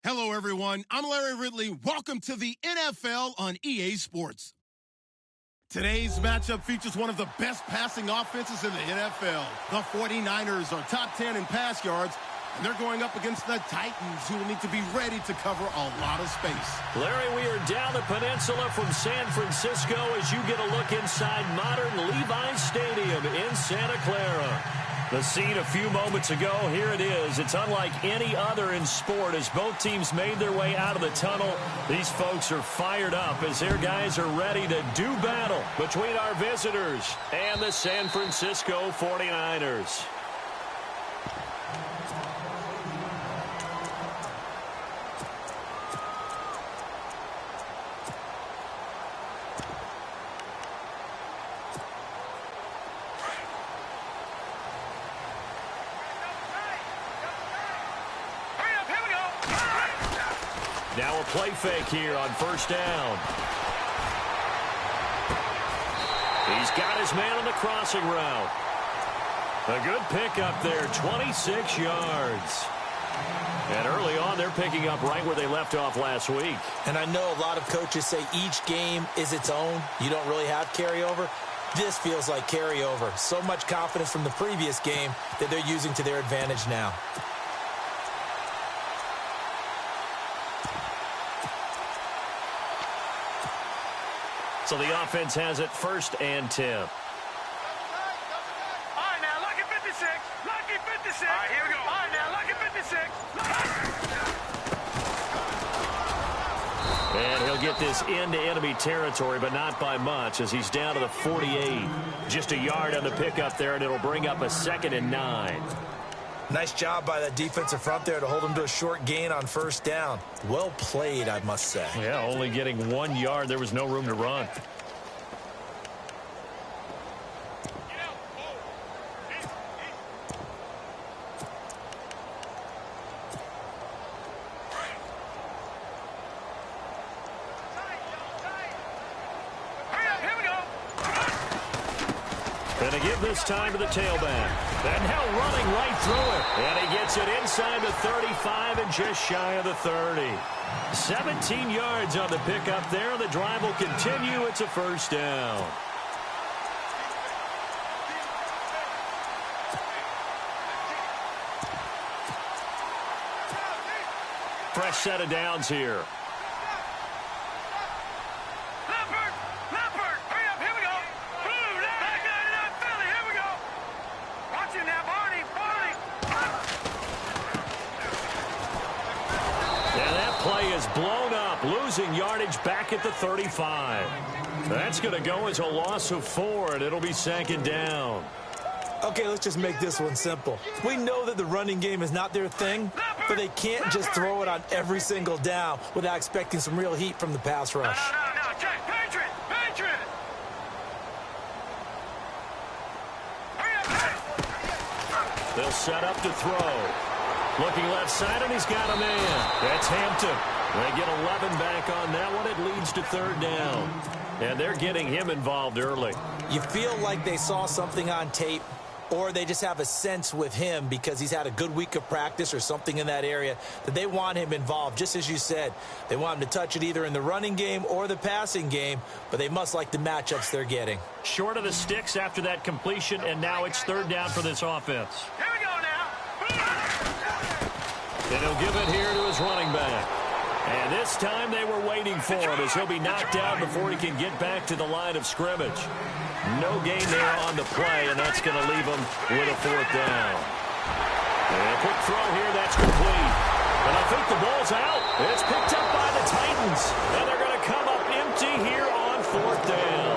Hello, everyone. I'm Larry Ridley. Welcome to the NFL on EA Sports. Today's matchup features one of the best passing offenses in the NFL. The 49ers are top 10 in pass yards, and they're going up against the Titans, who will need to be ready to cover a lot of space. Larry, we are down the peninsula from San Francisco as you get a look inside modern Levi's Stadium in Santa Clara. The scene a few moments ago, here it is. It's unlike any other in sport as both teams made their way out of the tunnel. These folks are fired up as their guys are ready to do battle between our visitors and the San Francisco 49ers. Now a play fake here on first down. He's got his man on the crossing route. A good pickup there, 26 yards. And early on, they're picking up right where they left off last week. And I know a lot of coaches say each game is its own. You don't really have carryover. This feels like carryover. So much confidence from the previous game that they're using to their advantage now. So the offense has it first and 10. All right, now, lucky 56. Lucky 56. All right, here we go. All right, now, lucky 56. And he'll get this into enemy territory, but not by much as he's down to the 48. Just a yard on the pickup there, and it'll bring up a 2nd and 9. Nice job by that defensive front there to hold him to a short gain on first down. Well played, I must say. Yeah, only getting 1 yard. There was no room to run. And to give this time to the tailback. And now running right through it. And he gets it inside the 35 and just shy of the 30. 17 yards on the pickup there. The drive will continue. It's a first down. Fresh set of downs here. Play is blown up, losing yardage back at the 35. That's going to go as a loss of 4, and it'll be 2nd down. Okay, let's just make this one simple. We know that the running game is not their thing, but they can't just throw it on every single down without expecting some real heat from the pass rush. No, check, Patriot. They'll set up to throw. Looking left side, and he's got a man. That's Hampton. They get 11 back on that one. It leads to 3rd down. And they're getting him involved early. You feel like they saw something on tape, or they just have a sense with him because he's had a good week of practice or something in that area that they want him involved. Just as you said, they want him to touch it either in the running game or the passing game, but they must like the matchups they're getting. Short of the sticks after that completion, and now it's 3rd down for this offense. Here we go now. And he'll give it here to his running back. And this time they were waiting for him as he'll be knocked down before he can get back to the line of scrimmage. No gain there on the play, and that's going to leave him with a 4th down. And a quick throw here, that's complete. And I think the ball's out. It's picked up by the Titans. And they're going to come up empty here on 4th down.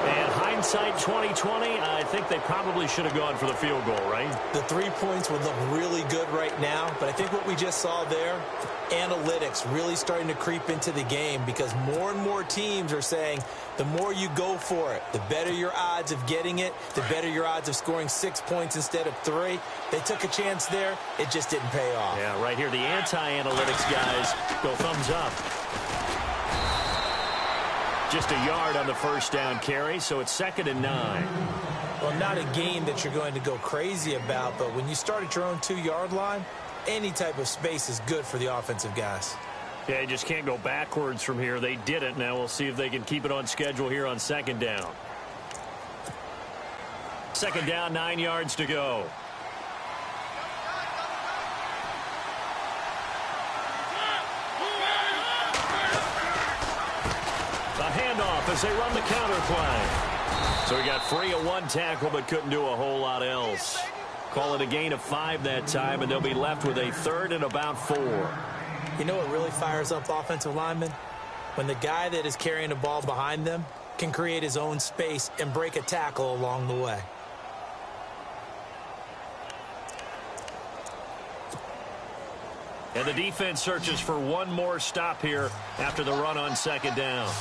And hindsight 2020, I think they probably should have gone for the field goal, right? The 3 points would look really good right now, but I think what we just saw there, analytics really starting to creep into the game because more and more teams are saying the more you go for it, the better your odds of getting it, the better your odds of scoring 6 points instead of 3. They took a chance there. It just didn't pay off. Yeah, right here, the anti-analytics guys go thumbs up. Just a yard on the first down carry, so it's 2nd and 9. Well, not a game that you're going to go crazy about, but when you start at your own 2-yard line, any type of space is good for the offensive guys. Yeah, you just can't go backwards from here. They did it. Now we'll see if they can keep it on schedule here on second down. Second down, 9 yards to go. A handoff as they run the counter play. So he got free of one tackle but couldn't do a whole lot else. Call it a gain of 5 that time, and they'll be left with a 3rd and about 4. You know what really fires up offensive linemen? When the guy that is carrying the ball behind them can create his own space and break a tackle along the way. And the defense searches for one more stop here after the run on second down.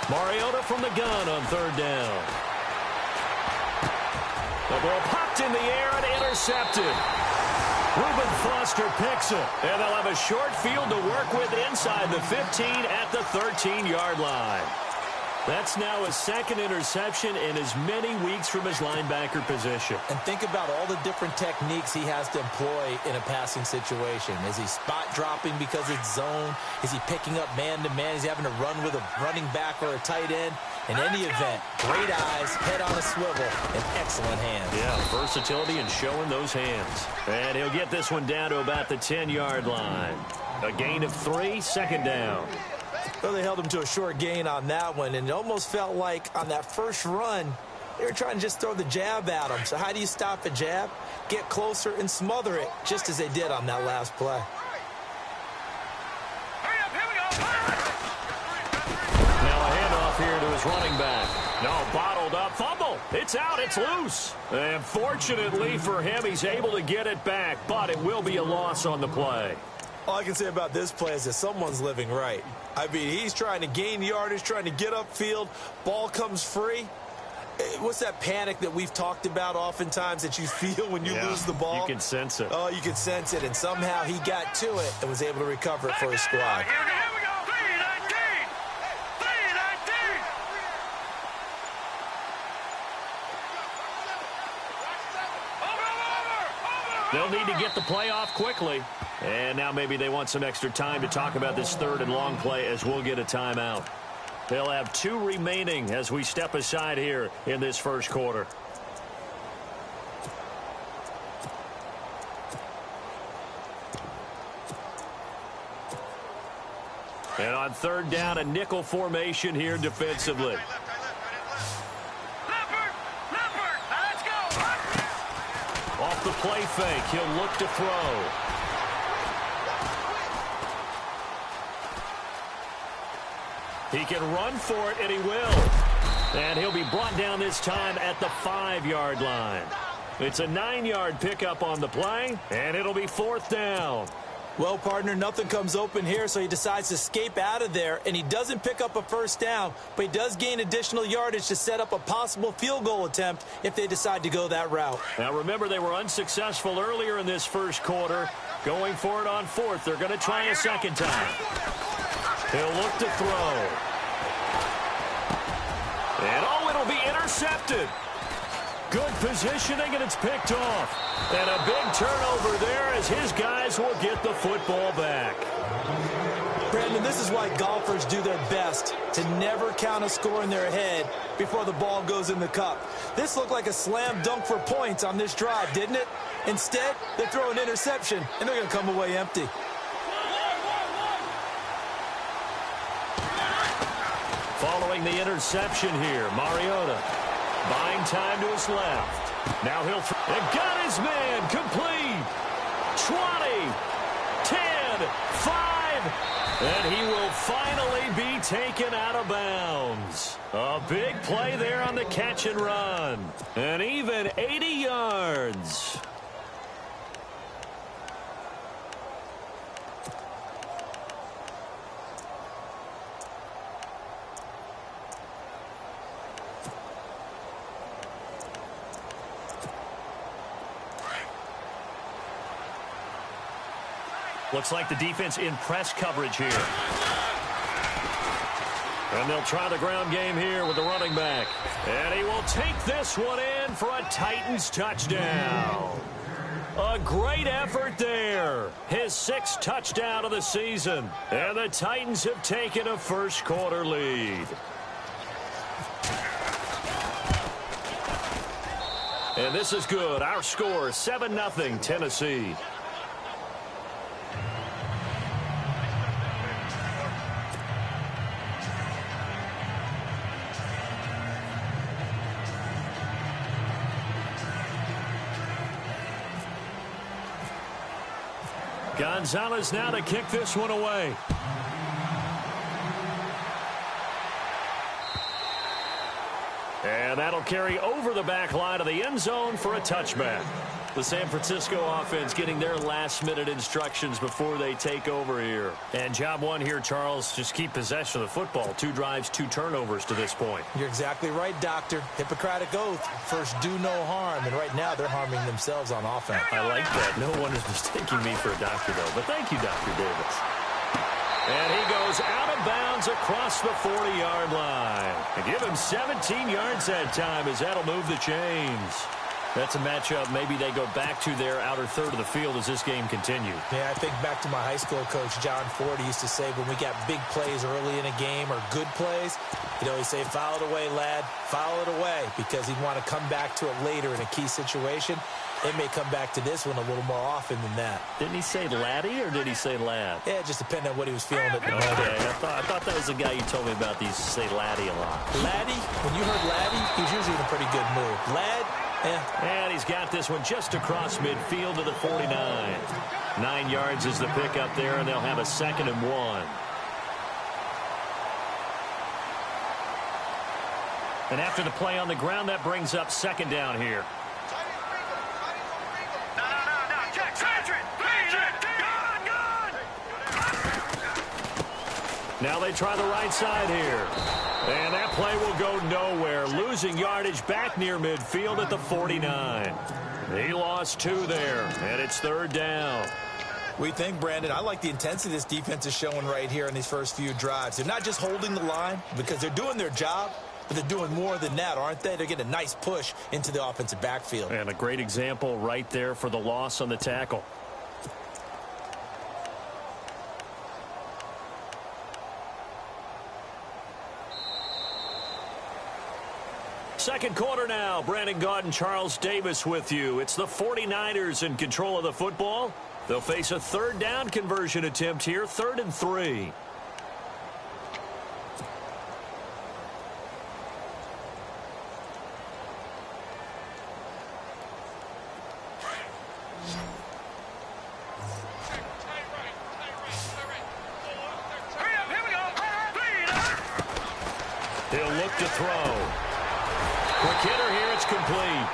Mariota from the gun on 3rd down. The ball popped in the air and intercepted. Reuben Foster picks it. And they'll have a short field to work with inside the 15 at the 13-yard line. That's now his 2nd interception in as many weeks from his linebacker position. And think about all the different techniques he has to employ in a passing situation. Is he spot dropping because it's zone? Is he picking up man-to-man? Is he having to run with a running back or a tight end? In any event, great eyes, head on a swivel, and excellent hands. Yeah, versatility and showing those hands. And he'll get this one down to about the 10-yard line. A gain of 3, second down. Well, they held him to a short gain on that one, and it almost felt like on that first run, they were trying to just throw the jab at him. So how do you stop a jab? Get closer and smother it, just as they did on that last play. Hurry up, here we go. Now a handoff here to his running back. No, bottled up, fumble. It's out, it's loose. And fortunately for him, he's able to get it back, but it will be a loss on the play. All I can say about this play is that someone's living right. I mean, he's trying to gain yardage, trying to get upfield. Ball comes free. What's that panic that we've talked about oftentimes that you feel when you lose the ball? You can sense it. Oh, you can sense it, and somehow he got to it and was able to recover it for his squad. Here we go. 3-19. 3-19. Over. They'll need to get the play off quickly. And now maybe they want some extra time to talk about this 3rd and long play as we'll get a timeout. They'll have 2 remaining as we step aside here in this first quarter. And on 3rd down, a nickel formation here defensively. Leopard. Now let's go. Off the play fake, he'll look to throw. He can run for it, and he will. And he'll be brought down this time at the 5-yard line. It's a 9-yard pickup on the play, and it'll be 4th down. Well, partner, nothing comes open here, so he decides to escape out of there, and he doesn't pick up a first down, but he does gain additional yardage to set up a possible field goal attempt if they decide to go that route. Now, remember, they were unsuccessful earlier in this first quarter. Going for it on 4th. They're going to try a second time. He'll look to throw. And, oh, it'll be intercepted. Good positioning, and it's picked off. And a big turnover there as his guys will get the football back. Brandon, this is why golfers do their best to never count a score in their head before the ball goes in the cup. This looked like a slam dunk for points on this drive, didn't it? Instead, they throw an interception, and they're going to come away empty. Following the interception here, Mariota buying time to his left. Now he'll throw. And got his man complete. 20, 10, 5. And he will finally be taken out of bounds. A big play there on the catch and run. And even 80 yards. Looks like the defense in press coverage here. And they'll try the ground game here with the running back. And he will take this one in for a Titans touchdown. A great effort there. His 6th touchdown of the season. And the Titans have taken a first-quarter lead. And this is good. Our score, 7-0 Tennessee. Gonzalez now to kick this one away. And that'll carry over the back line of the end zone for a touchback. The San Francisco offense getting their last-minute instructions before they take over here. And job one here, Charles, just keep possession of the football. 2 drives, 2 turnovers to this point. You're exactly right, Doctor. Hippocratic oath. First, do no harm. And right now, they're harming themselves on offense. I like that. No one is mistaking me for a doctor, though. But thank you, Dr. Davis. And he goes out of bounds across the 40-yard line. And give him 17 yards that time as that'll move the chains. That's a matchup maybe they go back to their outer third of the field as this game continues. Yeah, I think back to my high school coach, John Ford. He used to say when we got big plays early in a game or good plays, he'd always say, foul it away, lad, foul it away, because he'd want to come back to it later in a key situation. It may come back to this one a little more often than that. Didn't he say laddie or did he say lad? Yeah, it just depended on what he was feeling at the moment. Okay, I thought that was the guy you told me about. These say laddie a lot. Laddie? When you heard laddie, he was usually in a pretty good mood. Lad? Yeah. And he's got this one just across midfield to the 49. 9 yards is the pickup there, and they'll have a 2nd and 1. And after the play on the ground, that brings up 2nd down here. Now they try the right side here. And that play will go nowhere. Losing yardage back near midfield at the 49. He lost 2 there, and it's 3rd down. We think, Brandon, I like the intensity this defense is showing right here in these first few drives. They're not just holding the line because they're doing their job, but they're doing more than that, aren't they? They're getting a nice push into the offensive backfield. And a great example right there for the loss on the tackle. Second quarter now. Brandon Gaudin and Charles Davis with you. It's the 49ers in control of the football. They'll face a 3rd down conversion attempt here, 3rd and 3. He'll look to throw. Quick hitter here, it's complete.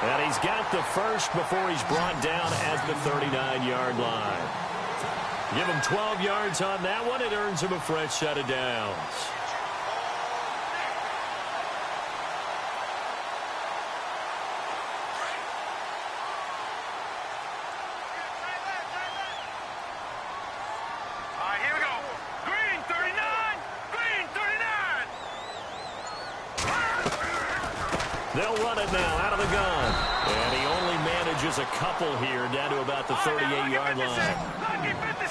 And he's got the first before he's brought down at the 39-yard line. Give him 12 yards on that one. It earns him a fresh set of downs. They'll run it now out of the gun. And he only manages a couple here down to about the 38-yard line.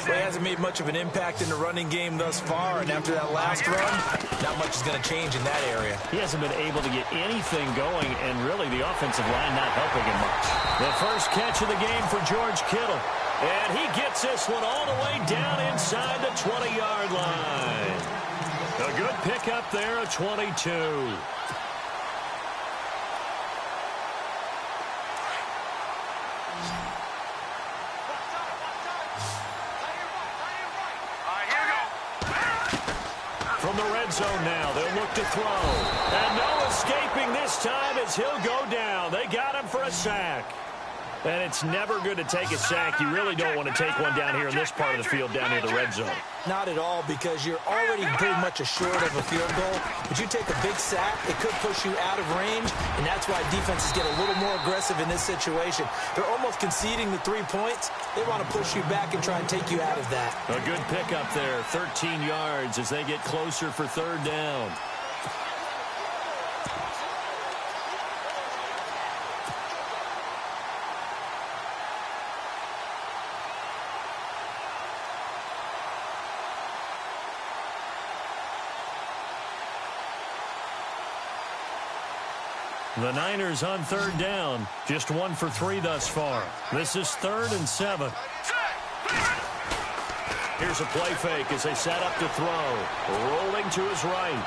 Well, he hasn't made much of an impact in the running game thus far, and after that last run, not much is going to change in that area. He hasn't been able to get anything going, and really the offensive line not helping him much. The first catch of the game for George Kittle. And he gets this one all the way down inside the 20-yard line. A good pickup there, a 22. From the red zone now, they'll look to throw. And no escaping this time as he'll go down. They got him for a sack. And it's never good to take a sack. You really don't want to take one down here in this part of the field, down near the red zone. Not at all, because you're already pretty much assured of a field goal. But you take a big sack, it could push you out of range, and that's why defenses get a little more aggressive in this situation. They're almost conceding the 3 points. They want to push you back and try and take you out of that. A good pickup there, 13 yards as they get closer for third down. The Niners on third down, just 1 for 3 thus far. This is 3rd and 7. Here's a play fake as they set up to throw. Rolling to his right.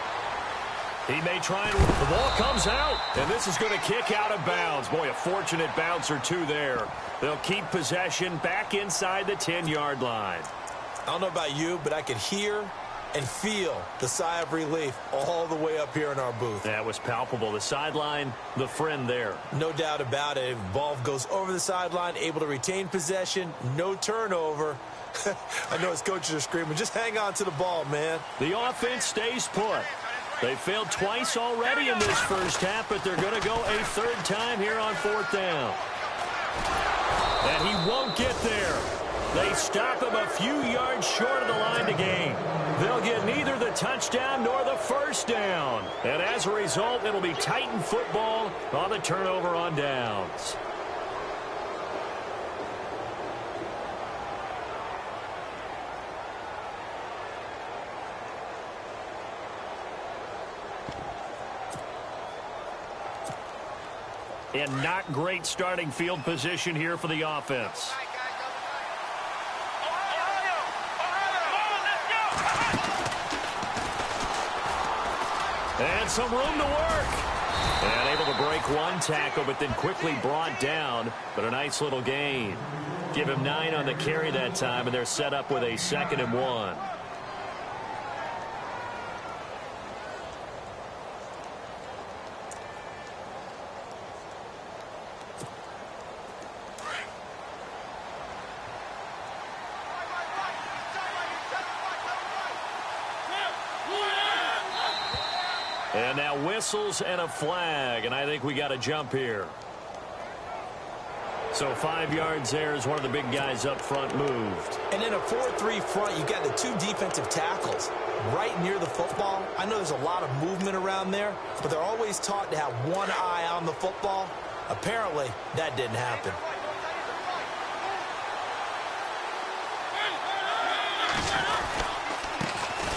He may try and... The ball comes out, and this is going to kick out of bounds. Boy, a fortunate bounce or two there. They'll keep possession back inside the 10-yard line. I don't know about you, but I could hear and feel the sigh of relief all the way up here in our booth. That was palpable. The sideline, the friend there. No doubt about it. Ball goes over the sideline, able to retain possession, no turnover. I know his coaches are screaming, just hang on to the ball, man. The offense stays put. They failed twice already in this first half, but they're going to go a third time here on 4th down. And he won't get there. They stop him a few yards short of the line to gain. They'll get neither the touchdown nor the first down. And as a result, it'll be Titan football on the turnover on downs. And not great starting field position here for the offense. And some room to work. And able to break one tackle, but then quickly brought down. But a nice little gain. Give him 9 on the carry that time, and they're set up with a 2nd and 1. And now whistles and a flag, and I think we got a jump here. So 5 yards there as one of the big guys up front moved. And in a 4-3 front, you got the 2 defensive tackles right near the football. I know there's a lot of movement around there, but they're always taught to have one eye on the football. Apparently, that didn't happen.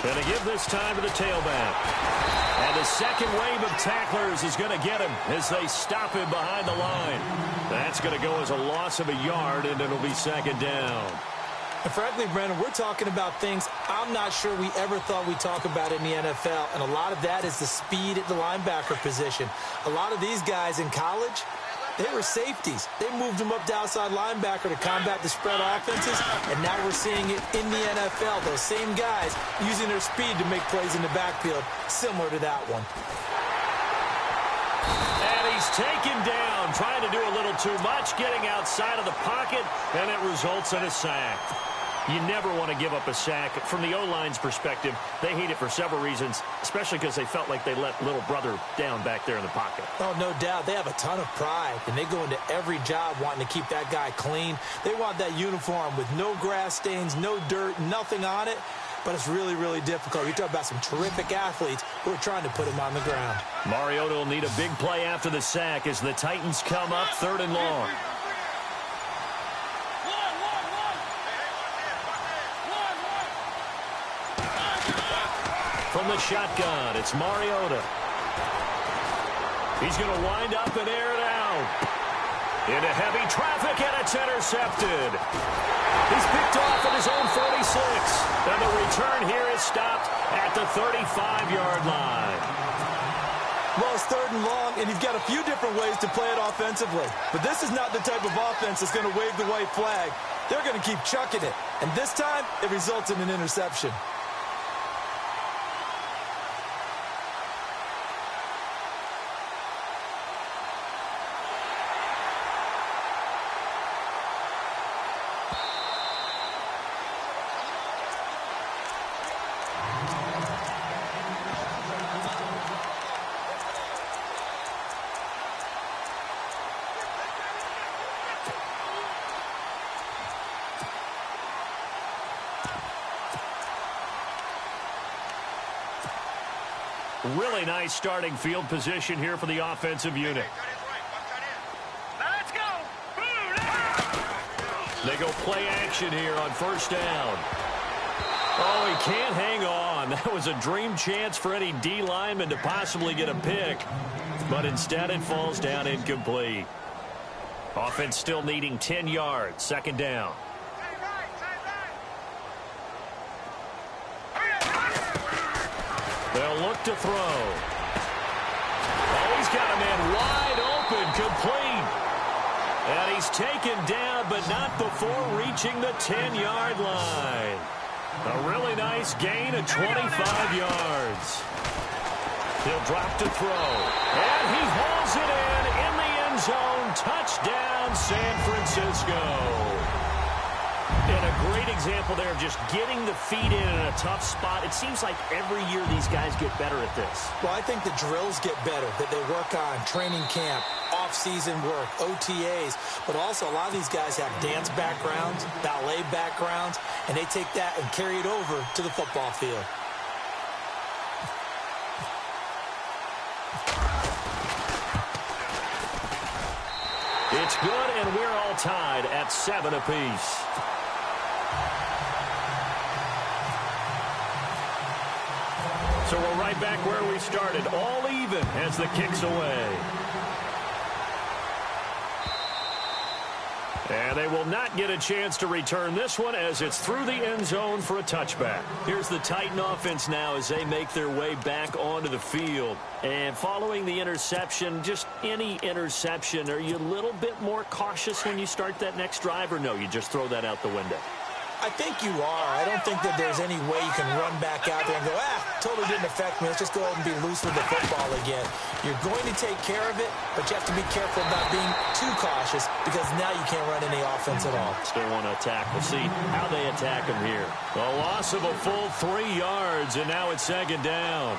Going to give this time to the tailback. And the second wave of tacklers is going to get him as they stop him behind the line. That's going to go as a loss of a yard, and it'll be 2nd down. And frankly, Brandon, we're talking about things I'm not sure we ever thought we'd talk about in the NFL, and a lot of that is the speed at the linebacker position. A lot of these guys in college, they were safeties. They moved them up to outside linebacker to combat the spread offenses, and now we're seeing it in the NFL. Those same guys using their speed to make plays in the backfield, similar to that one. And he's taken down, trying to do a little too much, getting outside of the pocket, and it results in a sack. You never want to give up a sack. From the O-line's perspective, they hate it for several reasons, especially because they felt like they let little brother down back there in the pocket. Oh, no doubt. They have a ton of pride, and they go into every job wanting to keep that guy clean. They want that uniform with no grass stains, no dirt, nothing on it, but it's really, really difficult. You talk about some terrific athletes who are trying to put him on the ground. Mariota will need a big play after the sack as the Titans come up 3rd and long. From the shotgun, it's Mariota. He's going to wind up and air it out. Into heavy traffic, and it's intercepted. He's picked off at his own 46. And the return here is stopped at the 35-yard line. Well, it's 3rd and long, and you've got a few different ways to play it offensively. But this is not the type of offense that's going to wave the white flag. They're going to keep chucking it. And this time, it results in an interception. Really nice starting field position here for the offensive unit. Now let's go. They go play action here on first down. Oh, he can't hang on. That was a dream chance for any D lineman to possibly get a pick. But instead it falls down incomplete. Offense still needing 10 yards. Second down. They'll look to throw. Oh, he's got a man wide open, complete. And he's taken down, but not before reaching the 10-yard line. A really nice gain of 25 yards. He'll drop to throw. And he hauls it in the end zone. Touchdown, San Francisco. And a great example there of just getting the feet in a tough spot. It seems like every year these guys get better at this. Well, I think the drills get better that they work on, training camp, off-season work, OTAs. But also a lot of these guys have dance backgrounds, ballet backgrounds, and they take that and carry it over to the football field. It's good, and we're all tied at 7 apiece. So we're right back where we started, all even as the kick's away. And they will not get a chance to return this one as it's through the end zone for a touchback. Here's the Titan offense now as they make their way back onto the field. And following the interception, just any interception, are you a little bit more cautious when you start that next drive, or no, you just throw that out the window? I think you are. I don't think that there's any way you can run back out there and go, totally didn't affect me. Let's just go out and be loose with the football again. You're going to take care of it, but you have to be careful about being too cautious because now you can't run any offense at all. Still want to attack. We'll see how they attack him here. A loss of a full 3 yards, and now it's second down.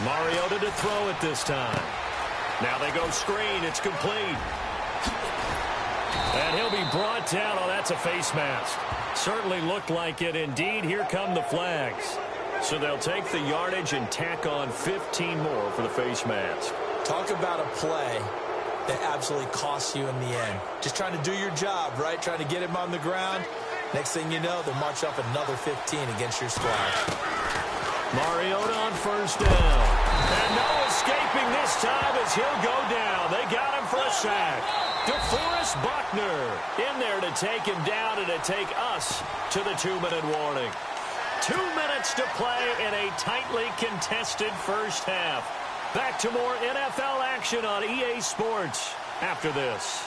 Mariota to throw it this time. Now they go screen. It's complete. And he'll be brought down. Oh, that's a face mask. Certainly looked like it. Indeed, here come the flags. So they'll take the yardage and tack on 15 more for the face mask. Talk about a play that absolutely costs you in the end. Just trying to do your job, right? Trying to get him on the ground. Next thing you know, they'll march up another 15 against your squad. Mariota on first down. And no escaping this time as he'll go down. They got him for a sack. DeForest Buckner in there to take him down and to take us to the 2-minute warning. 2 minutes to play in a tightly contested first half. Back to more NFL action on EA Sports after this.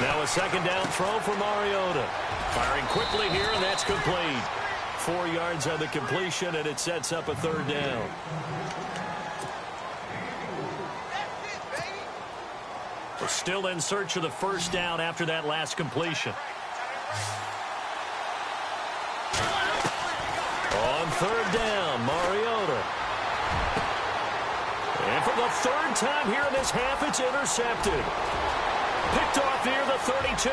Now a second down throw for Mariota. Firing quickly here, and that's complete. 4 yards on the completion, and it sets up a third down. We're still in search of the first down after that last completion. On third down, Mariota. And for the third time here in this half, it's intercepted. Picked off near the 32, 30,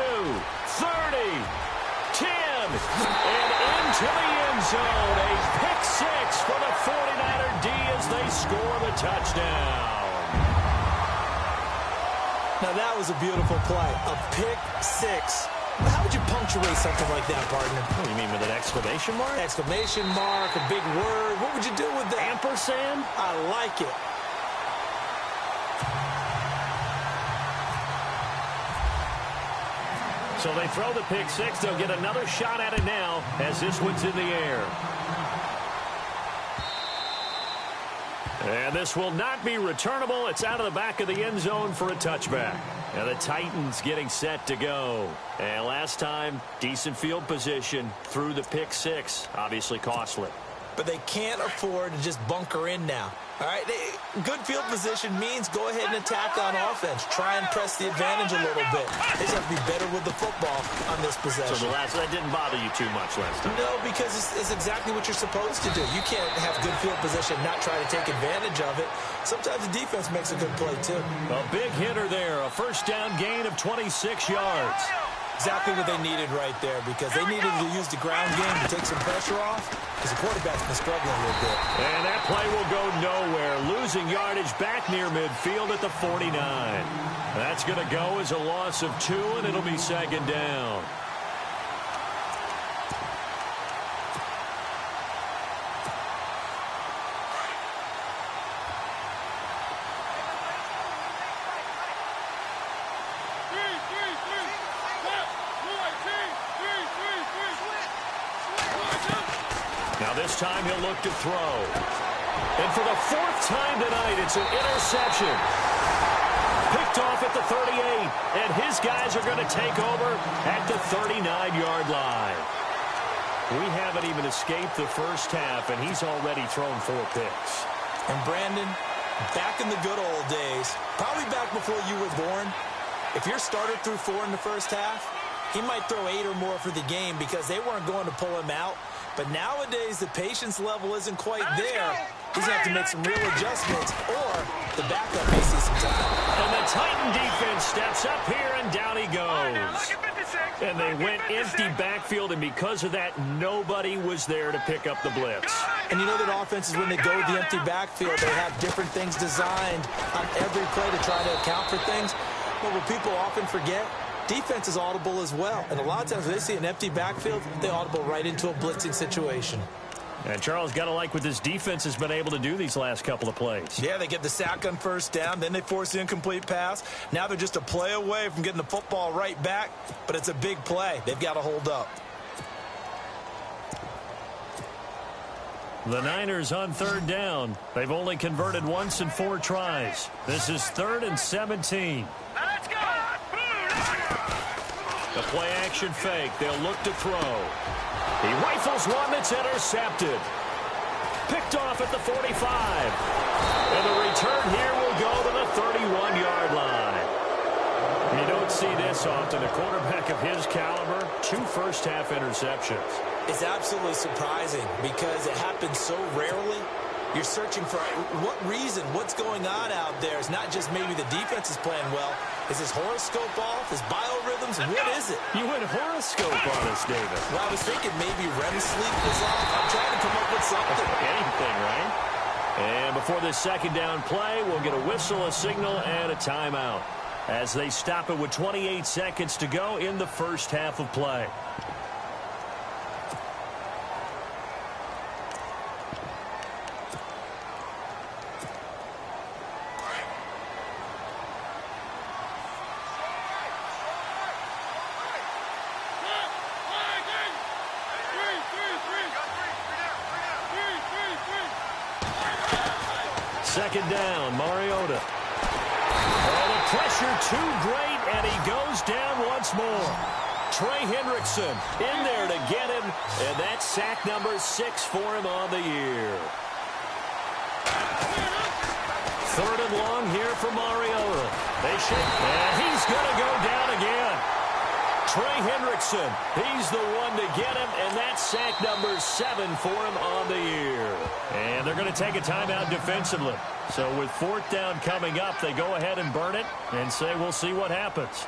10, and into the end zone. A pick six for the 49er D as they score the touchdown. Now that was a beautiful play. A pick six. How would you punctuate something like that, partner? What do you mean, with an exclamation mark? Exclamation mark, a big word. What would you do with that? Ampersand? I like it. So they throw the pick six. They'll get another shot at it now as this one's in the air. And this will not be returnable. It's out of the back of the end zone for a touchback. And the Titans getting set to go. And last time, decent field position through the pick six. Obviously costly. but they can't afford to just bunker in now. All right, good field position means go ahead and attack on offense. Try and press the advantage a little bit. They just have to be better with the football on this possession. So that didn't bother you too much last time? No, because it's exactly what you're supposed to do. You can't have good field position and not try to take advantage of it. Sometimes the defense makes a good play, too. A big hitter there, a first down gain of 26 yards. Exactly what they needed right there, because they needed to use the ground game to take some pressure off, because the quarterback's been struggling a little bit. And that play will go nowhere, losing yardage back near midfield at the 49. That's going to go as a loss of 2, and it'll be second down. Now this time he'll look to throw. And for the 4th time tonight, it's an interception. Picked off at the 38, and his guys are going to take over at the 39-yard line. We haven't even escaped the first half, and he's already thrown 4 picks. And Brandon, back in the good old days, probably back before you were born, if your starter threw 4 in the first half, he might throw 8 or more for the game because they weren't going to pull him out. But nowadays, the patience level isn't quite there. He's going to have to make some real adjustments, or the backup may see some time. And the Titan defense steps up here, and down he goes. And they went empty backfield, and because of that, nobody was there to pick up the blitz. And you know that offenses, when they go to the empty backfield, they have different things designed on every play to try to account for things. But what people often forget, defense is audible as well. And a lot of times when they see an empty backfield, they audible right into a blitzing situation. And Charles, got to like what this defense has been able to do these last couple of plays. Yeah, they get the sack on first down, then they force the incomplete pass. Now they're just a play away from getting the football right back, but it's a big play. They've got to hold up. The Niners on 3rd down. They've only converted once in 4 tries. This is 3rd and 17. Let's go! The play action fake. They'll look to throw. He rifles one that's intercepted. Picked off at the 45. And the return here will go to the 31-yard line. You don't see this often. A quarterback of his caliber, 2 first-half interceptions. It's absolutely surprising because it happens so rarely. You're searching for what reason, what's going on out there. It's not just maybe the defense is playing well. Is his horoscope off? His biorhythms? What is it? You went horoscope on us, David. Well, I was thinking maybe REM sleep was off. I'm trying to come up with something. Anything, right? And before this second down play, we'll get a whistle, a signal, and a timeout as they stop it with 28 seconds to go in the first half of play. Second down, Mariota. Oh, the pressure too great, and he goes down once more. Trey Hendrickson in there to get him, and that's sack number 6 for him on the year. 3rd and long here for Mariota. They shake, and he's going to go down again. Trey Hendrickson, he's the one to get him, and that's sack number 7 for him on the year. And they're going to take a timeout defensively. So with 4th down coming up, they go ahead and burn it and say we'll see what happens.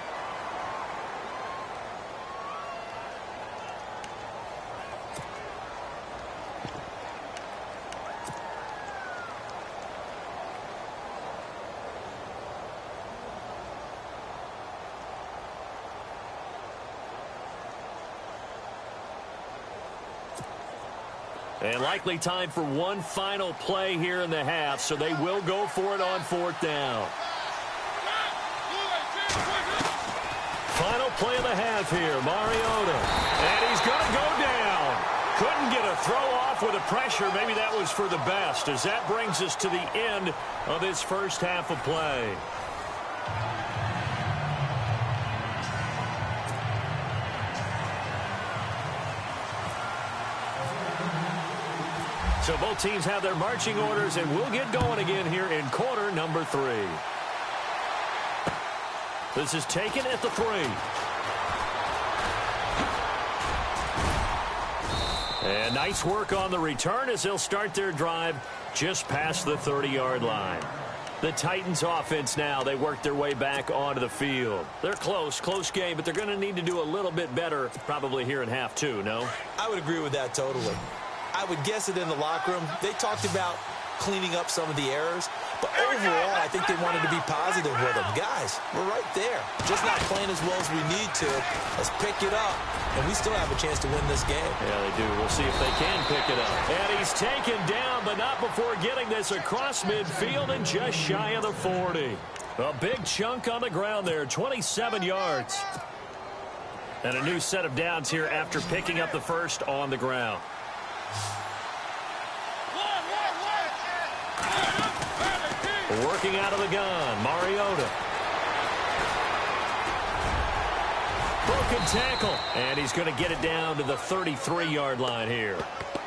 And likely time for one final play here in the half, so they will go for it on 4th down. Final play of the half here, Mariota. And he's going to go down. Couldn't get a throw off with the pressure. Maybe that was for the best, as that brings us to the end of this first half of play. So both teams have their marching orders, and we'll get going again here in quarter number 3. This is taken at the 3. And nice work on the return as they'll start their drive just past the 30-yard line. The Titans offense now, they work their way back onto the field. They're close game, but they're going to need to do a little bit better probably here in half 2, no? I would agree with that totally. I would guess it in the locker room. They talked about cleaning up some of the errors, but overall, I think they wanted to be positive with them. Guys, we're right there. Just not playing as well as we need to. Let's pick it up, and we still have a chance to win this game. Yeah, they do. We'll see if they can pick it up. And he's taken down, but not before getting this across midfield and just shy of the 40. A big chunk on the ground there, 27 yards. And a new set of downs here after picking up the first on the ground. Working out of the gun, Mariota. Broken tackle, and he's going to get it down to the 33-yard line here.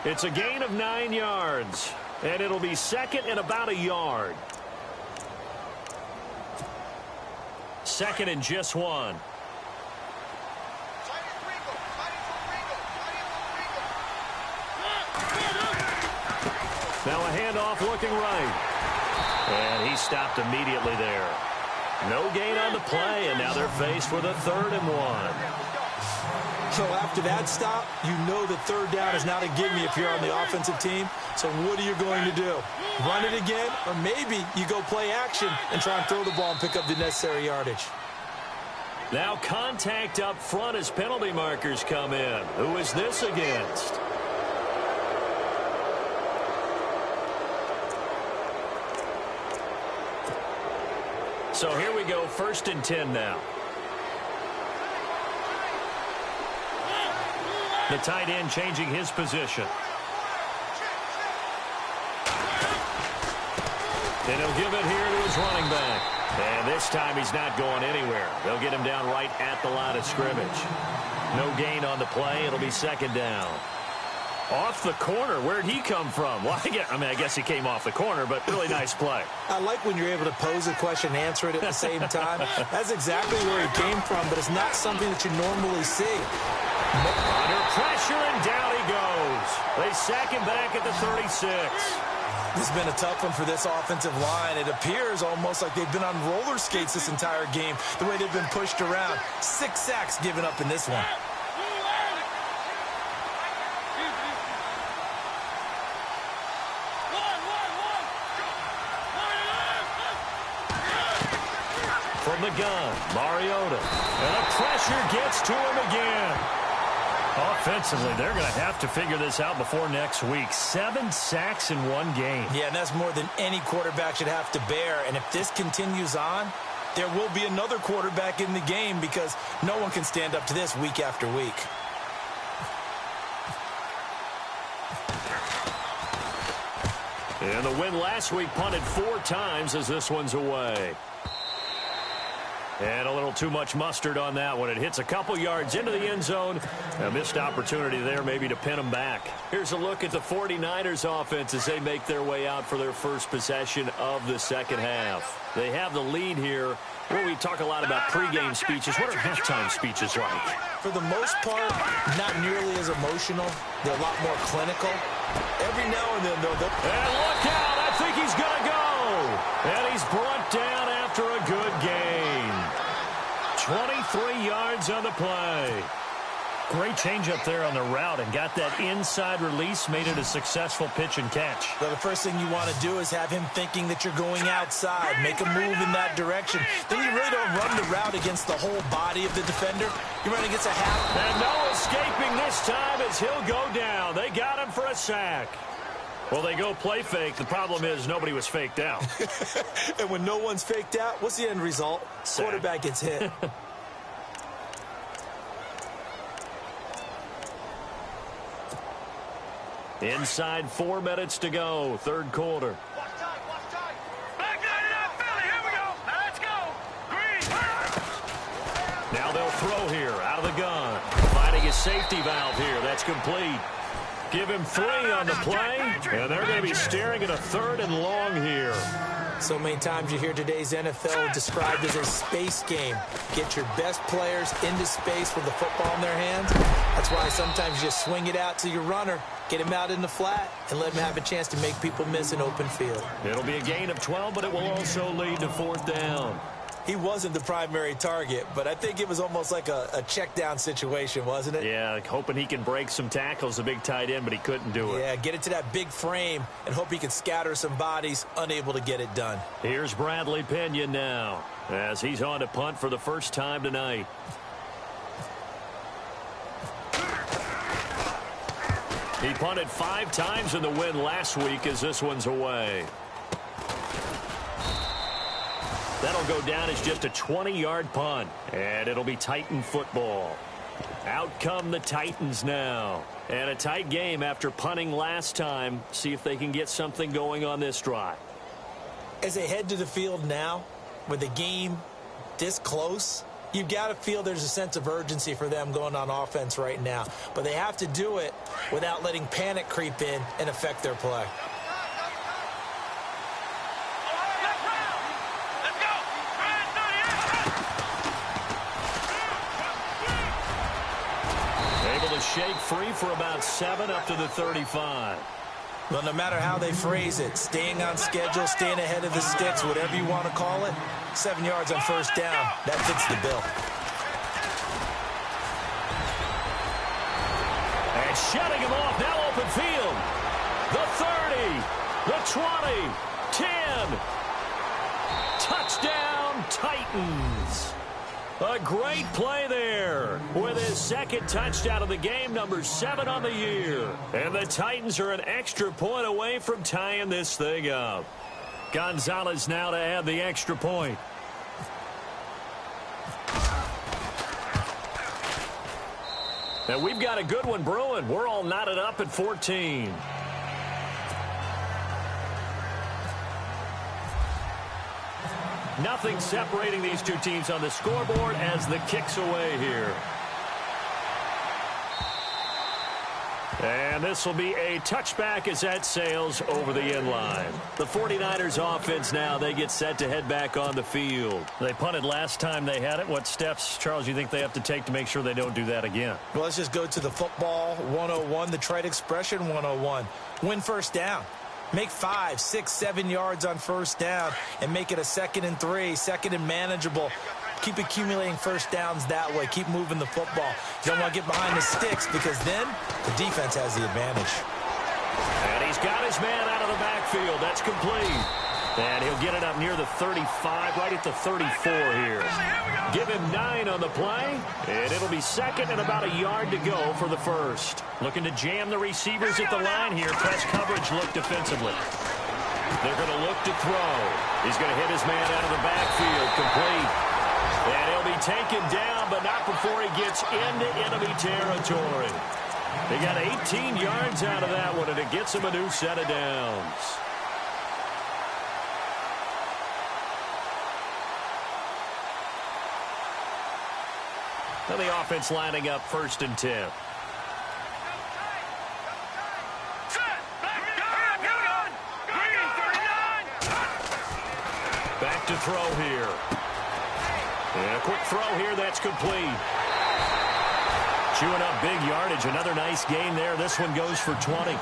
It's a gain of 9 yards, and it'll be second and about a yard. Second and just 1. Now a handoff looking right. And he stopped immediately there. No gain on the play, and now they're faced with a 3rd and 1. So after that stop, you know that third down is not a gimme if you're on the offensive team. So what are you going to do? Run it again? Or maybe you go play action and try and throw the ball and pick up the necessary yardage. Now contact up front as penalty markers come in. Who is this against? So here we go, 1st and 10 now. The tight end changing his position. And he'll give it here to his running back. And this time he's not going anywhere. They'll get him down right at the line of scrimmage. No gain on the play. It'll be 2nd down. Off the corner. Where'd he come from? Well, I guess he came off the corner, but really nice play. I like when you're able to pose a question and answer it at the same time. That's exactly where he came from, but it's not something that you normally see. Under pressure, and down he goes. They sack him back at the 36. This has been a tough one for this offensive line. It appears almost like they've been on roller skates this entire game, the way they've been pushed around. 6 sacks given up in this one. From the gun, Mariota. And the pressure gets to him again. Offensively, they're going to have to figure this out before next week. 7 sacks in one game. Yeah, and that's more than any quarterback should have to bear. And if this continues on, there will be another quarterback in the game because no one can stand up to this week after week. And the win last week punted 4 times as this one's away. And a little too much mustard on that one. It hits a couple yards into the end zone. A missed opportunity there maybe to pin them back. Here's a look at the 49ers offense as they make their way out for their first possession of the second half. They have the lead here. Well, we talk a lot about pregame speeches. What are halftime speeches like? For the most part, not nearly as emotional. They're a lot more clinical. Every now and then, though. And look out! I think he's going to go! And he's brought down after a good gain. 23 yards on the play. Great change up there on the route and got that inside release, made it a successful pitch and catch. Well, the first thing you want to do is have him thinking that you're going outside, make a move in that direction. Then you really don't run the route against the whole body of the defender. You run against a half. And no escaping this time as he'll go down. They got him for a sack. Well, they go play fake. The problem is nobody was faked out. And when no one's faked out, what's the end result? Sack. Quarterback gets hit. Inside 4 minutes to go, third quarter. Watch time, watch time. Back line it up, Philly. Here we go. Now let's go. Green. Now they'll throw here out of the gun. Finding his safety valve here. That's complete. Give him 3 on the play, and they're going to be staring at a 3rd and long here. So many times you hear today's NFL described as a space game. Get your best players into space with the football in their hands. That's why sometimes you just swing it out to your runner, get him out in the flat, and let him have a chance to make people miss an open field. It'll be a gain of 12, but it will also lead to 4th down. He wasn't the primary target, but I think it was almost like a check down situation, wasn't it? Yeah, hoping he can break some tackles, a big tight end, but he couldn't do it. Yeah, get it to that big frame and hope he can scatter some bodies, unable to get it done. Here's Bradley Pinion now, as he's on to punt for the first time tonight. He punted 5 times in the win last week as this one's away. That'll go down as just a 20-yard punt, and it'll be Titan football. Out come the Titans now. And a tight game after punting last time. See if they can get something going on this drive. As they head to the field now, with the game this close, you've got to feel there's a sense of urgency for them going on offense right now. But they have to do it without letting panic creep in and affect their play. Shake free for about 7 up to the 35. Well, no matter how they phrase it, staying on schedule, staying ahead of the sticks, whatever you want to call it, 7 yards on first down, that fits the bill. And shutting him off, now open field. The 30, the 20, 10. Touchdown, Titans. A great play there with his 2nd touchdown of the game, number 7 on the year. And the Titans are an extra point away from tying this thing up. Gonzalez now to add the extra point. And we've got a good one brewing. We're all knotted up at 14. Nothing separating these two teams on the scoreboard as the kick's away here. And this will be a touchback as that sails over the end line. The 49ers offense now, they get set to head back on the field. They punted last time they had it. What steps, Charles, you think they have to take to make sure they don't do that again? Well, let's just go to the football 101, the trite expression 101. Win first down. Make 5, 6, 7 yards on first down and make it a 2nd and 3, 2nd and manageable. Keep accumulating first downs that way. Keep moving the football. You don't want to get behind the sticks because then the defense has the advantage. And he's got his man out of the backfield. That's complete. And he'll get it up near the 35, right at the 34 here. Give him 9 on the play, and it'll be 2nd and about a yard to go for the first. Looking to jam the receivers at the line here. Press coverage look defensively. They're going to look to throw. He's going to hit his man out of the backfield. Complete. And he'll be taken down, but not before he gets into enemy territory. They got 18 yards out of that one, and it gets him a new set of downs. Now the offense lining up 1st and 10. Back to throw here. And a quick throw here, that's complete. Chewing up big yardage, another nice gain there. This one goes for 20.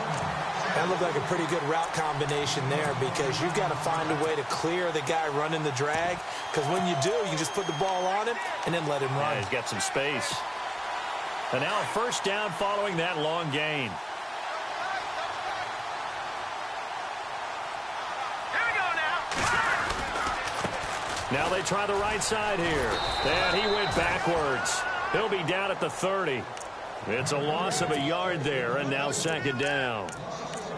That looked like a pretty good route combination there because you've got to find a way to clear the guy running the drag because when you do, you just put the ball on him and then let him run. Yeah, he's got some space. And now a first down following that long gain. Here we go now. Now they try the right side here. And he went backwards. He'll be down at the 30. It's a loss of a yard there, and now 2nd down.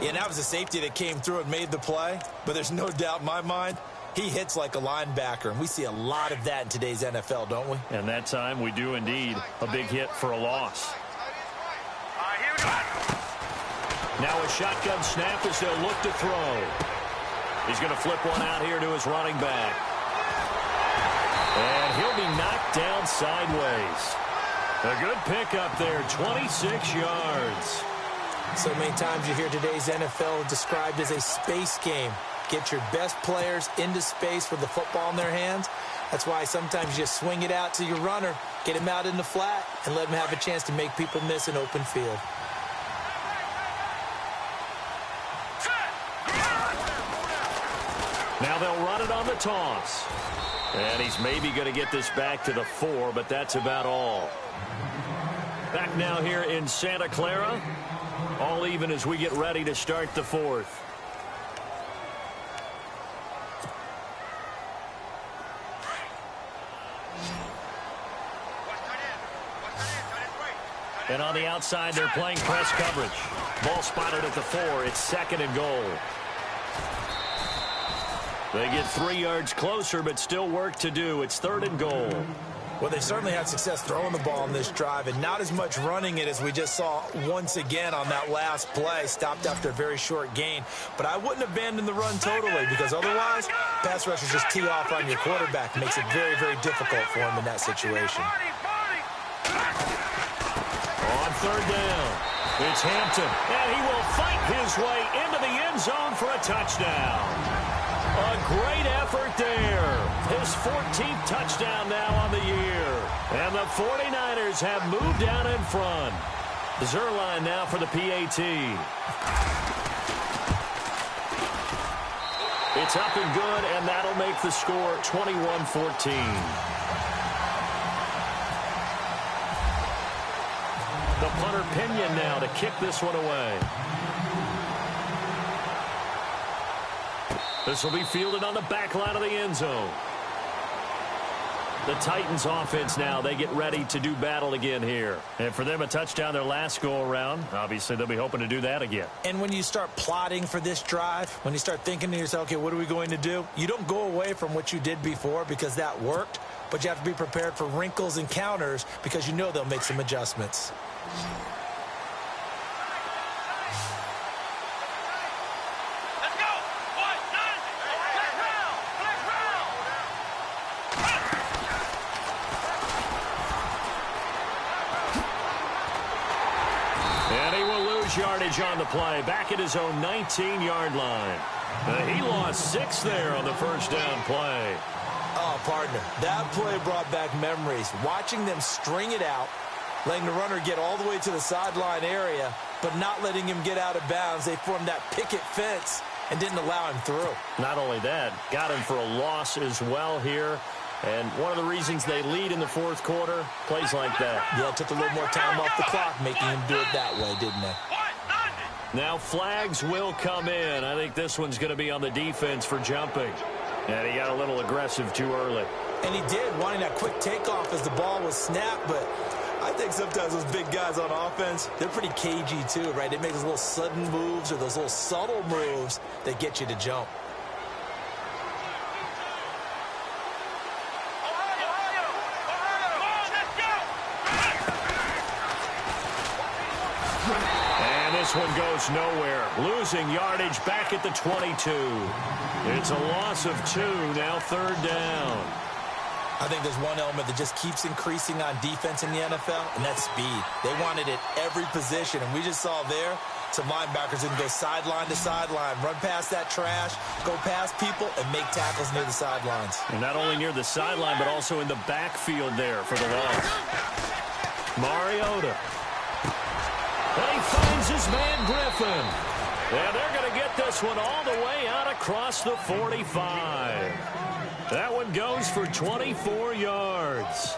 Yeah, that was a safety that came through and made the play, but there's no doubt in my mind he hits like a linebacker, and we see a lot of that in today's NFL, don't we? And that time we do indeed a big hit for a loss. Here we go. Now a shotgun snap as they'll look to throw. He's going to flip one out here to his running back. And he'll be knocked down sideways. A good pickup there, 26 yards. So many times you hear today's NFL described as a space game. Get your best players into space with the football in their hands. That's why sometimes you just swing it out to your runner, get him out in the flat, and let him have a chance to make people miss an open field. Now they'll run it on the toss. And he's maybe going to get this back to the 4, but that's about all. Back now here in Santa Clara. All even as we get ready to start the 4th. And on the outside, they're playing press coverage. Ball spotted at the 4. It's 2nd and goal. They get 3 yards closer, but still work to do. It's 3rd and goal. Well, they certainly had success throwing the ball on this drive, and not as much running it as we just saw once again on that last play. Stopped after a very short gain. But I wouldn't abandon the run totally, because otherwise, pass rushers just tee off on your quarterback. It makes it very, very difficult for him in that situation. On 3rd down, it's Hampton, and he will fight his way into the end zone for a touchdown. A great effort there. His 14th touchdown now on the year. And the 49ers have moved down in front. Zerline now for the PAT. It's up and good, and that'll make the score 21-14. The punter Pinion now to kick this one away. This will be fielded on the back line of the end zone. The Titans offense now, they get ready to do battle again here. And for them, a touchdown their last go-around. Obviously, they'll be hoping to do that again. And when you start plotting for this drive, when you start thinking to yourself, okay, what are we going to do? You don't go away from what you did before because that worked, but you have to be prepared for wrinkles and counters because you know they'll make some adjustments. Yardage on the play, back at his own 19-yard line. He lost 6 there on the first down play. Oh, partner, that play brought back memories. Watching them string it out, letting the runner get all the way to the sideline area, but not letting him get out of bounds. They formed that picket fence and didn't allow him through. Not only that, got him for a loss as well here. And one of the reasons they lead in the 4th quarter, plays like that. Yeah, it took a little more time off the clock, making him do it that way, didn't it? Now flags will come in. I think this one's going to be on the defense for jumping. And he got a little aggressive too early. And he did, wanting that quick takeoff as the ball was snapped. But I think sometimes those big guys on offense, they're pretty cagey too, right? They make those little sudden moves or those little subtle moves that get you to jump. This one goes nowhere. Losing yardage back at the 22. It's a loss of 2, now 3rd down. I think there's one element that just keeps increasing on defense in the NFL, and that's speed. They want it at every position, and we just saw there some linebackers who can go sideline to sideline, run past that trash, go past people, and make tackles near the sidelines. And not only near the sideline, but also in the backfield there for the loss. Mariota. And he finds his man Griffin. And they're going to get this one all the way out across the 45. That one goes for 24 yards.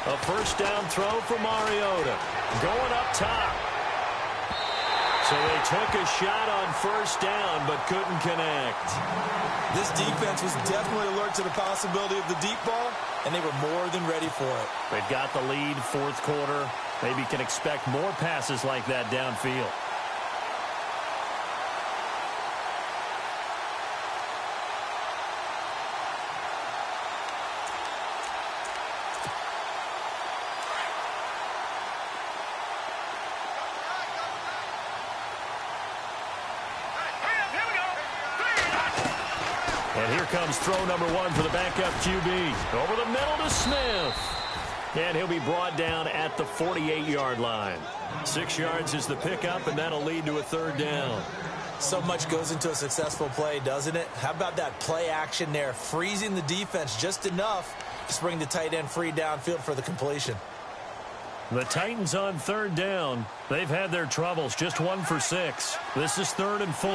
A first down throw for Mariota. Going up top. So they took a shot on first down, but couldn't connect. This defense was definitely alert to the possibility of the deep ball, and they were more than ready for it. They've got the lead, 4th quarter. Maybe can expect more passes like that downfield. And here comes throw number 1 for the backup QB. Over the middle to Smith. And he'll be brought down at the 48-yard line. 6 yards is the pickup, and that'll lead to a 3rd down. So much goes into a successful play, doesn't it? How about that play action there, freezing the defense just enough to bring the tight end free downfield for the completion. The Titans on 3rd down. They've had their troubles, just 1 for 6. This is 3rd and 4.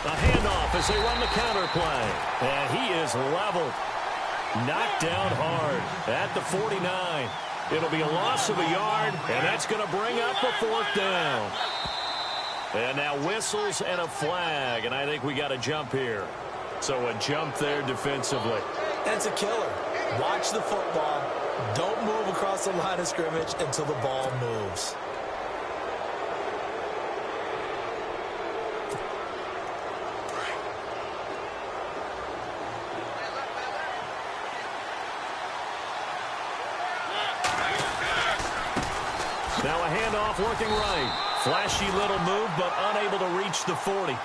A handoff as they run the counter play. And he is leveled. Knocked down hard at the 49. It'll be a loss of a yard, and that's going to bring up a 4th down. And now whistles and a flag, and I think we got a jump here. So a jump there defensively. That's a killer. Watch the football. Don't move across the line of scrimmage until the ball moves. Now a handoff working right. Flashy little move, but unable to reach the 40.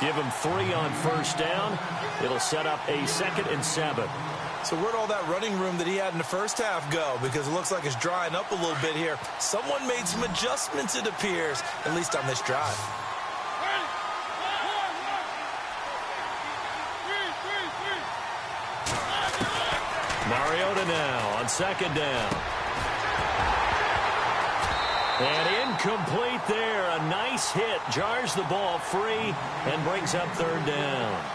Give him 3 on 1st down. It'll set up a 2nd and 7. So where'd all that running room that he had in the first half go? Because it looks like it's drying up a little bit here. Someone made some adjustments, it appears, at least on this drive. Mariota now on 2nd down. And incomplete there. A nice hit. Jars the ball free and brings up 3rd down.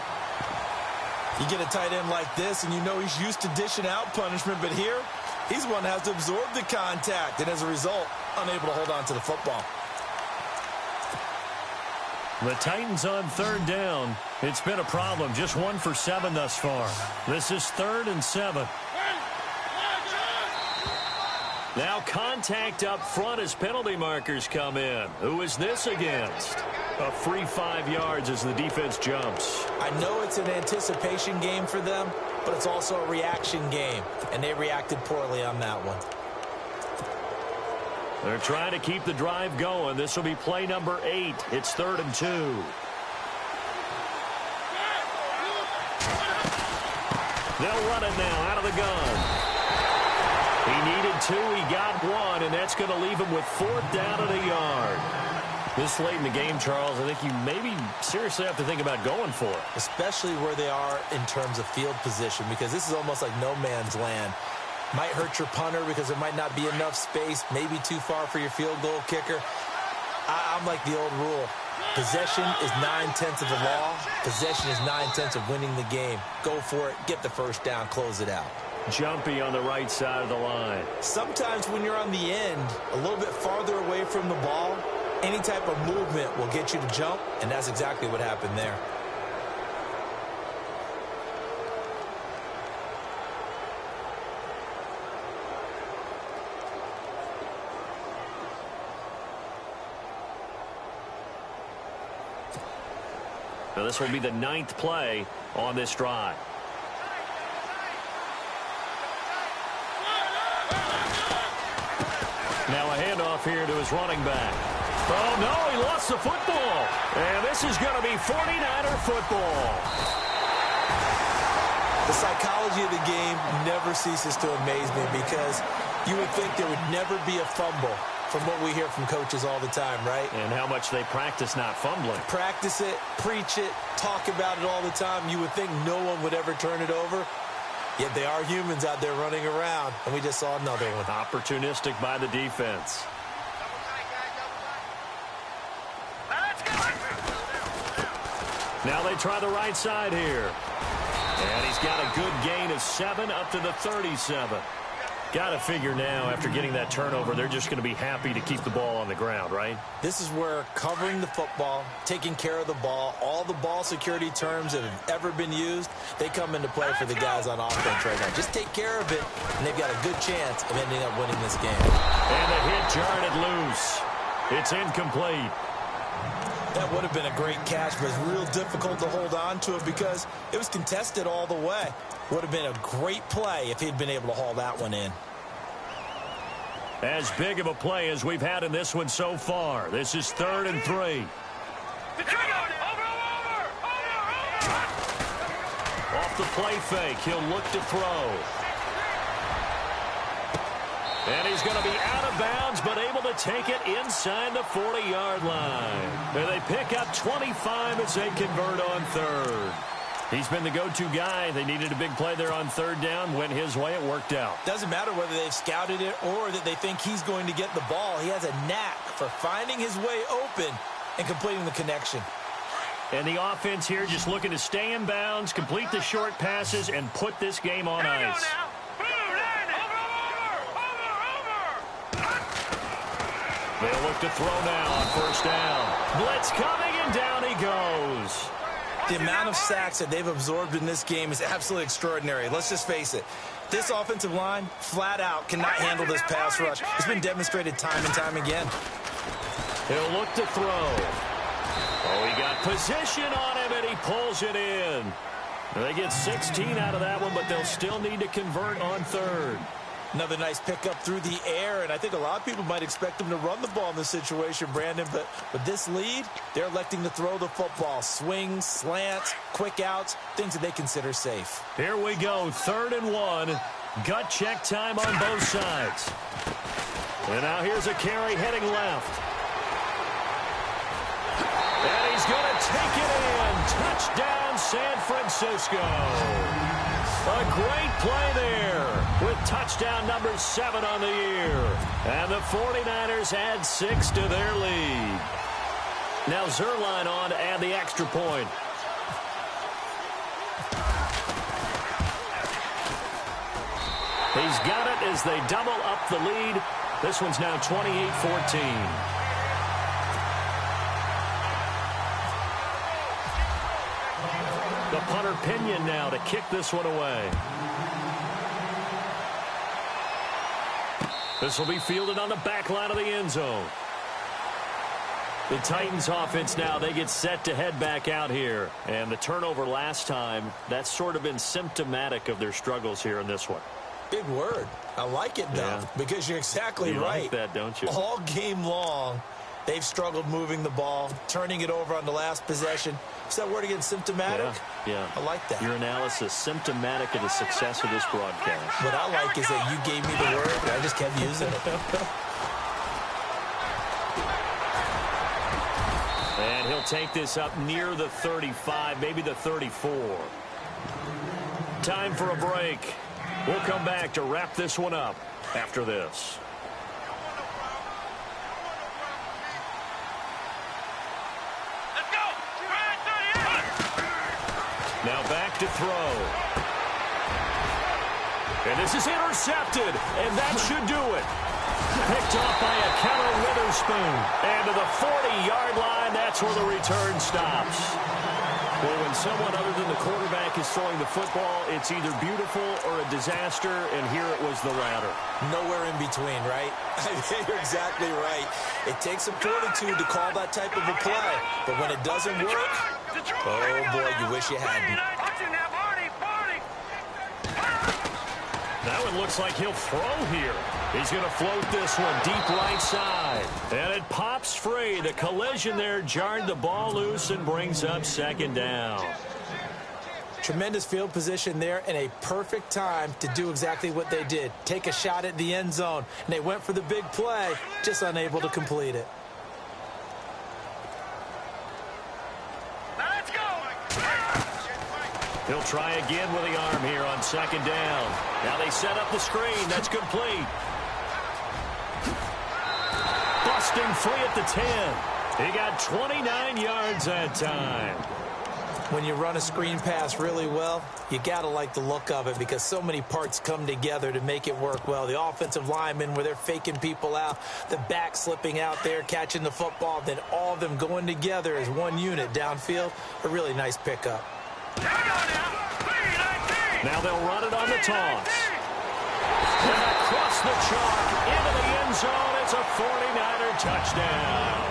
You get a tight end like this, and you know he's used to dishing out punishment, but here, he's one that has to absorb the contact, and as a result, unable to hold on to the football. The Titans on 3rd down. It's been a problem. Just 1 for 7 thus far. This is 3rd and 7. Now contact up front as penalty markers come in. Who is this against? A free 5 yards as the defense jumps. I know it's an anticipation game for them, but it's also a reaction game, and they reacted poorly on that one. They're trying to keep the drive going. This will be play number 8. It's 3rd and 2. They'll run it now out of the gun. He needed 2, he got 1, and that's going to leave him with 4th down and a yard. This late in the game, Charles, I think you maybe seriously have to think about going for it. Especially where they are in terms of field position, because this is almost like no man's land. Might hurt your punter because there might not be enough space, maybe too far for your field goal kicker. I'm like the old rule. Possession is 9/10 of the law. Possession is 9/10 of winning the game. Go for it, get the 1st down, close it out. Jumpy on the right side of the line. Sometimes when you're on the end, a little bit farther away from the ball, any type of movement will get you to jump, and that's exactly what happened there. Now this will be the 9th play on this drive. Now a handoff here to his running back. Oh, no, he lost the football. And this is going to be 49er football. The psychology of the game never ceases to amaze me because you would think there would never be a fumble from what we hear from coaches all the time, right? And how much they practice not fumbling. Practice it, preach it, talk about it all the time. You would think no one would ever turn it over. Yet they are humans out there running around, and we just saw another one. Opportunistic by the defense. Now they try the right side here. And he's got a good gain of 7 up to the 37. Got to figure now, after getting that turnover, they're just going to be happy to keep the ball on the ground, right? This is where covering the football, taking care of the ball, all the ball security terms that have ever been used, they come into play for the guys on offense right now. Just take care of it, and they've got a good chance of ending up winning this game. And the hit jarred it loose. It's incomplete. That would have been a great catch, but it's real difficult to hold on to it because it was contested all the way. Would have been a great play if he'd been able to haul that one in. As big of a play as we've had in this one so far. This is 3rd and 3. Off the play fake, he'll look to throw. And he's going to be out of bounds, but able to take it inside the 40-yard line. And they pick up 25 as they convert on 3rd. He's been the go-to guy. They needed a big play there on 3rd down. Went his way. It worked out. Doesn't matter whether they've scouted it or that they think he's going to get the ball. He has a knack for finding his way open and completing the connection. And the offense here just looking to stay in bounds, complete the short passes, and put this game on ice. They'll look to throw now on 1st down. Blitz coming, and down he goes. The amount of sacks that they've absorbed in this game is absolutely extraordinary. Let's just face it. This offensive line, flat out, cannot handle this pass rush. It's been demonstrated time and time again. He'll look to throw. Oh, he got position on him, and he pulls it in. They get 16 out of that one, but they'll still need to convert on 3rd. Another nice pickup through the air, and I think a lot of people might expect them to run the ball in this situation, Brandon, but with this lead, they're electing to throw the football. Swings, slants, quick outs, things that they consider safe. Here we go, 3rd and 1. Gut check time on both sides. And now here's a carry heading left. And he's going to take it in. Touchdown, San Francisco. A great play there with touchdown number 7 on the year. And the 49ers add 6 to their lead. Now Zerline on to add the extra point. He's got it as they double up the lead. This one's now 28-14. The punter Pinion now to kick this one away. This will be fielded on the back line of the end zone. The Titans offense now, they get set to head back out here. And the turnover last time, that's sort of been symptomatic of their struggles here in this one. Big word. I like it, though, because you're exactly right. You like that, don't you? All game long, they've struggled moving the ball, turning it over on the last possession. Is that word again, symptomatic? Yeah. I like that. Your analysis, symptomatic of the success of this broadcast. What I like is that you gave me the word, and I just kept using it. And he'll take this up near the 35, maybe the 34. Time for a break. We'll come back to wrap this one up after this. Now back to throw. And this is intercepted, and that should do it. Picked off by a Keller Witherspoon. And to the 40-yard line, that's where the return stops. Well, when someone other than the quarterback is throwing the football, it's either beautiful or a disaster, and here it was the latter. Nowhere in between, right? You're exactly right. It takes some fortitude to call that type of a play, but when it doesn't work, oh, boy, you wish you hadn't. Now it looks like he'll throw here. He's going to float this one deep right side. And it pops free. The collision there jarred the ball loose and brings up 2nd down. Tremendous field position there and a perfect time to do exactly what they did. Take a shot at the end zone. And they went for the big play, just unable to complete it. He'll try again with the arm here on 2nd down. Now they set up the screen. That's complete. Busting free at the 10. He got 29 yards that time. When you run a screen pass really well, you got to like the look of it because so many parts come together to make it work well. The offensive linemen where they're faking people out, the back slipping out there, catching the football, then all of them going together as one unit downfield. A really nice pickup. Now they'll run it on the toss. And across the chalk into the end zone. It's a 49er touchdown.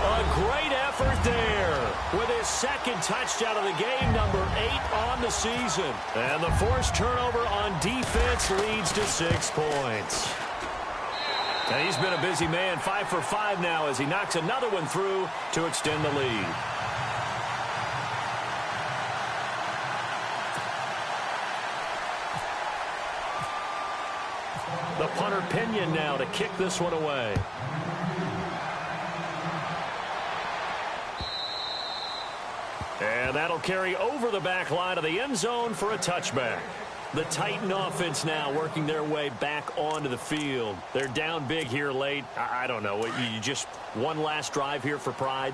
A great effort there with his 2nd touchdown of the game, number 8 on the season. And the forced turnover on defense leads to 6 points. And he's been a busy man, 5 for 5 now as he knocks another one through to extend the lead. The punter Pinion now to kick this one away. And that'll carry over the back line of the end zone for a touchback. The Titan offense now working their way back onto the field. They're down big here late. I don't know. You just one last drive here for pride?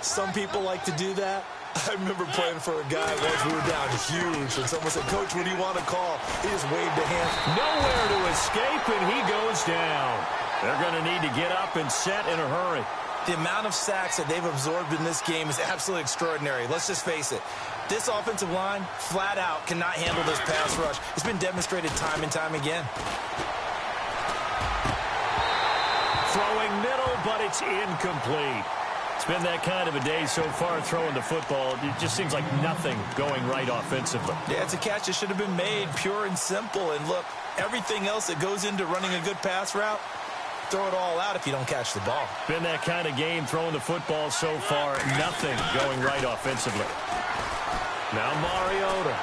Some people like to do that. I remember playing for a guy once we were down huge, and someone said, "Coach, what do you want to call?" He just waved a hand. Nowhere to escape, and he goes down. They're going to need to get up and set in a hurry. The amount of sacks that they've absorbed in this game is absolutely extraordinary. Let's just face it. This offensive line, flat out, cannot handle this pass rush. It's been demonstrated time and time again. Throwing middle, but it's incomplete. It's been that kind of a day so far throwing the football. It just seems like nothing going right offensively. Yeah, it's a catch that should have been made, pure and simple. And look, everything else that goes into running a good pass route, throw it all out if you don't catch the ball. Been that kind of game throwing the football so far. Nothing going right offensively. Now Mariota.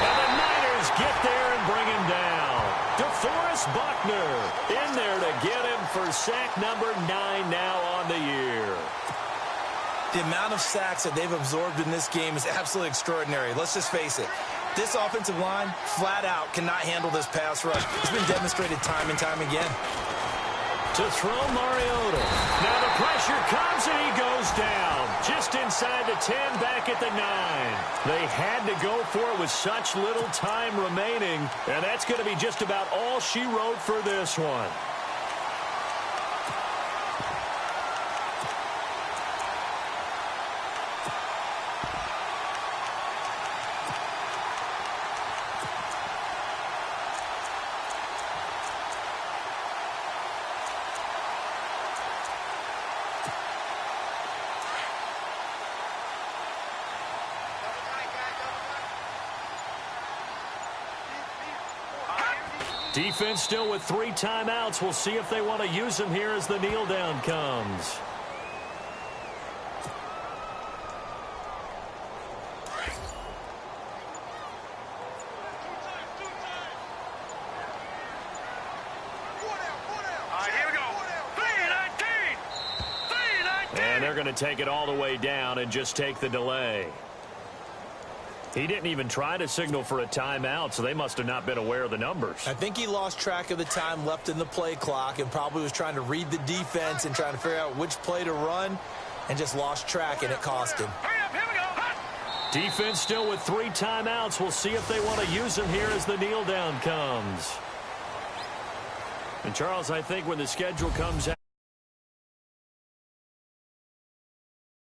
And the Niners get there and bring him down. DeForest Buckner in there to get him for sack number 9 now on the year. The amount of sacks that they've absorbed in this game is absolutely extraordinary. Let's just face it. This offensive line, flat out, cannot handle this pass rush. It's been demonstrated time and time again. To throw Mariota. Now the pressure comes and he goes down. Just inside the 10, back at the 9. They had to go for it with such little time remaining. And that's going to be just about all she wrote for this one. Defense still with 3 timeouts. We'll see if they want to use them here as the kneel down comes. Here we go. 3-19. And they're going to take it all the way down and just take the delay. He didn't even try to signal for a timeout, so they must have not been aware of the numbers. I think he lost track of the time left in the play clock and probably was trying to read the defense and trying to figure out which play to run and just lost track, and it cost him. Hurry up, here we go. Hot. Defense still with 3 timeouts. We'll see if they want to use them here as the kneel down comes. And, Charles, I think when the schedule comes out,